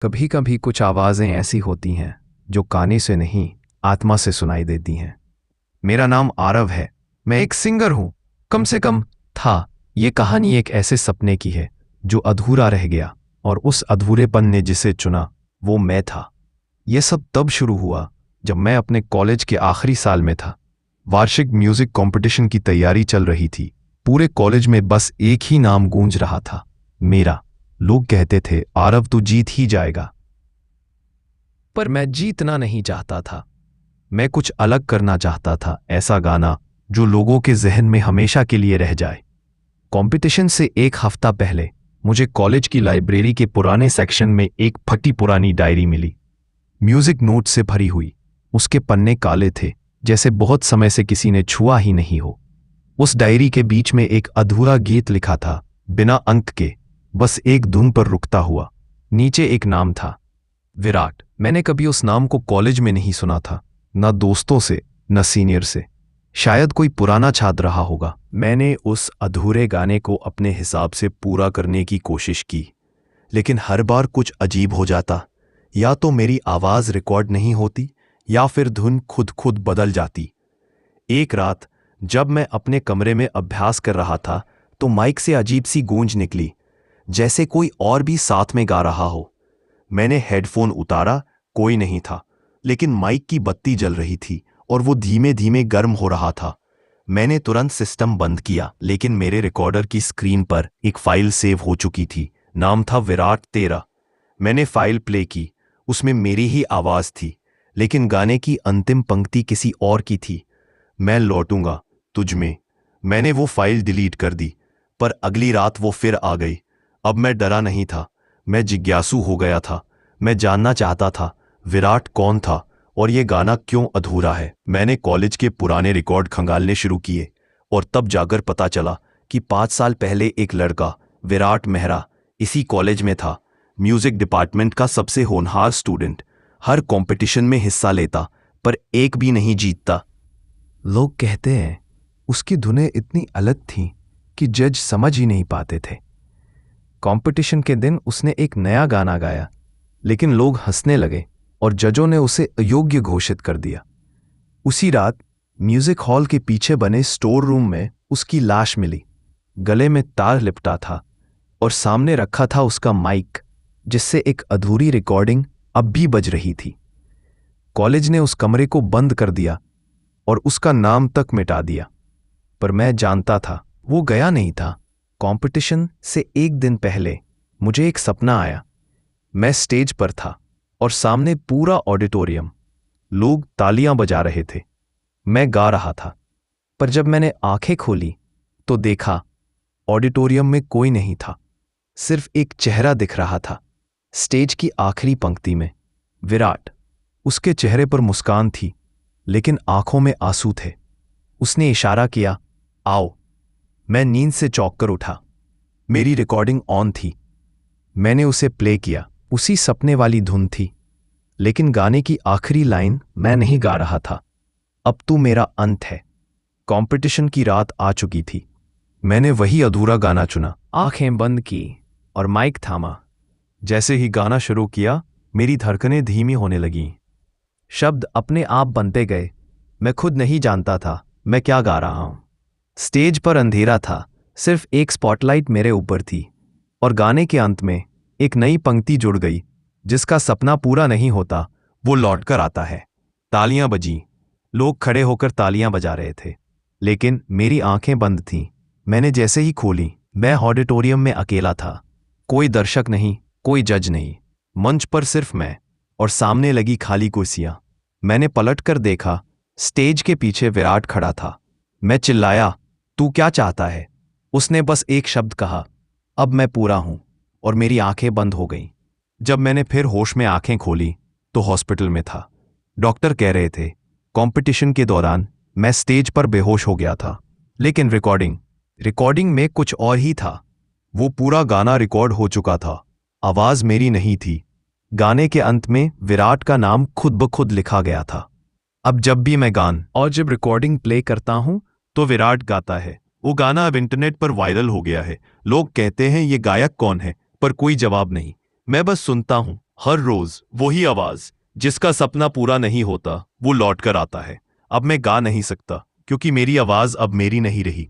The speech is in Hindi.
कभी कभी कुछ आवाज़ें ऐसी होती हैं जो काने से नहीं आत्मा से सुनाई देती हैं। मेरा नाम आरव है। मैं एक सिंगर हूं। कम से कम था। ये कहानी एक ऐसे सपने की है जो अधूरा रह गया, और उस अधूरेपन ने जिसे चुना वो मैं था। ये सब तब शुरू हुआ जब मैं अपने कॉलेज के आखिरी साल में था। वार्षिक म्यूजिक कंपटीशन की तैयारी चल रही थी। पूरे कॉलेज में बस एक ही नाम गूंज रहा था, मेरा। लोग कहते थे, आरव तू जीत ही जाएगा। पर मैं जीतना नहीं चाहता था। मैं कुछ अलग करना चाहता था, ऐसा गाना जो लोगों के जहन में हमेशा के लिए रह जाए। कंपटीशन से एक हफ्ता पहले मुझे कॉलेज की लाइब्रेरी के पुराने सेक्शन में एक फटी पुरानी डायरी मिली, म्यूजिक नोट से भरी हुई। उसके पन्ने काले थे, जैसे बहुत समय से किसी ने छुआ ही नहीं हो। उस डायरी के बीच में एक अधूरा गीत लिखा था, बिना अंक के, बस एक धुन पर रुकता हुआ। नीचे एक नाम था, विराट। मैंने कभी उस नाम को कॉलेज में नहीं सुना था, न दोस्तों से न सीनियर से। शायद कोई पुराना छात्र रहा होगा। मैंने उस अधूरे गाने को अपने हिसाब से पूरा करने की कोशिश की, लेकिन हर बार कुछ अजीब हो जाता। या तो मेरी आवाज रिकॉर्ड नहीं होती, या फिर धुन खुद खुद बदल जाती। एक रात जब मैं अपने कमरे में अभ्यास कर रहा था तो माइक से अजीब सी गूंज निकली, जैसे कोई और भी साथ में गा रहा हो। मैंने हेडफोन उतारा, कोई नहीं था, लेकिन माइक की बत्ती जल रही थी और वो धीमे धीमे गर्म हो रहा था। मैंने तुरंत सिस्टम बंद किया, लेकिन मेरे रिकॉर्डर की स्क्रीन पर एक फाइल सेव हो चुकी थी। नाम था विराट 13। मैंने फाइल प्ले की। उसमें मेरी ही आवाज थी, लेकिन गाने की अंतिम पंक्ति किसी और की थी, मैं लौटूंगा तुझ में। मैंने वो फाइल डिलीट कर दी, पर अगली रात वो फिर आ गई। अब मैं डरा नहीं था, मैं जिज्ञासु हो गया था। मैं जानना चाहता था विराट कौन था और ये गाना क्यों अधूरा है। मैंने कॉलेज के पुराने रिकॉर्ड खंगालने शुरू किए, और तब जाकर पता चला कि 5 साल पहले एक लड़का, विराट मेहरा, इसी कॉलेज में था। म्यूजिक डिपार्टमेंट का सबसे होनहार स्टूडेंट। हर कंपटीशन में हिस्सा लेता, पर एक भी नहीं जीतता। लोग कहते हैं उसकी धुनें इतनी अलग थीं कि जज समझ ही नहीं पाते थे। कंपटीशन के दिन उसने एक नया गाना गाया, लेकिन लोग हंसने लगे और जजों ने उसे अयोग्य घोषित कर दिया। उसी रात म्यूजिक हॉल के पीछे बने स्टोर रूम में उसकी लाश मिली। गले में तार लिपटा था और सामने रखा था उसका माइक, जिससे एक अधूरी रिकॉर्डिंग अब भी बज रही थी। कॉलेज ने उस कमरे को बंद कर दिया और उसका नाम तक मिटा दिया, पर मैं जानता था वो गया नहीं था। कंपटीशन से एक दिन पहले मुझे एक सपना आया। मैं स्टेज पर था और सामने पूरा ऑडिटोरियम, लोग तालियां बजा रहे थे। मैं गा रहा था, पर जब मैंने आंखें खोली तो देखा ऑडिटोरियम में कोई नहीं था। सिर्फ एक चेहरा दिख रहा था, स्टेज की आखिरी पंक्ति में, विराट। उसके चेहरे पर मुस्कान थी, लेकिन आंखों में आंसू थे। उसने इशारा किया, आओ। मैं नींद से चौंक कर उठा। मेरी रिकॉर्डिंग ऑन थी। मैंने उसे प्ले किया। उसी सपने वाली धुन थी, लेकिन गाने की आखिरी लाइन मैं नहीं गा रहा था, अब तू मेरा अंत है। कंपटीशन की रात आ चुकी थी। मैंने वही अधूरा गाना चुना, आंखें बंद की और माइक थामा। जैसे ही गाना शुरू किया, मेरी धड़कनें धीमी होने लगीं। शब्द अपने आप बनते गए। मैं खुद नहीं जानता था मैं क्या गा रहा हूं। स्टेज पर अंधेरा था, सिर्फ एक स्पॉटलाइट मेरे ऊपर थी, और गाने के अंत में एक नई पंक्ति जुड़ गई, जिसका सपना पूरा नहीं होता वो लौट कर आता है। तालियां बजीं। लोग खड़े होकर तालियां बजा रहे थे, लेकिन मेरी आंखें बंद थीं। मैंने जैसे ही खोली, मैं ऑडिटोरियम में अकेला था। कोई दर्शक नहीं, कोई जज नहीं। मंच पर सिर्फ मैं और सामने लगी खाली कुर्सियां। मैंने पलट कर देखा, स्टेज के पीछे विराट खड़ा था। मैं चिल्लाया, तू क्या चाहता है? उसने बस एक शब्द कहा, अब मैं पूरा हूं, और मेरी आंखें बंद हो गईं। जब मैंने फिर होश में आंखें खोली तो हॉस्पिटल में था। डॉक्टर कह रहे थे कंपटीशन के दौरान मैं स्टेज पर बेहोश हो गया था, लेकिन रिकॉर्डिंग में कुछ और ही था। वो पूरा गाना रिकॉर्ड हो चुका था, आवाज मेरी नहीं थी। गाने के अंत में विराट का नाम खुद ब खुद लिखा गया था। अब जब भी मैं और जब रिकॉर्डिंग प्ले करता हूं तो विराट गाता है। वो गाना अब इंटरनेट पर वायरल हो गया है। लोग कहते हैं ये गायक कौन है, पर कोई जवाब नहीं। मैं बस सुनता हूं हर रोज वही आवाज, जिसका सपना पूरा नहीं होता वो लौट कर आता है। अब मैं गा नहीं सकता, क्योंकि मेरी आवाज अब मेरी नहीं रही।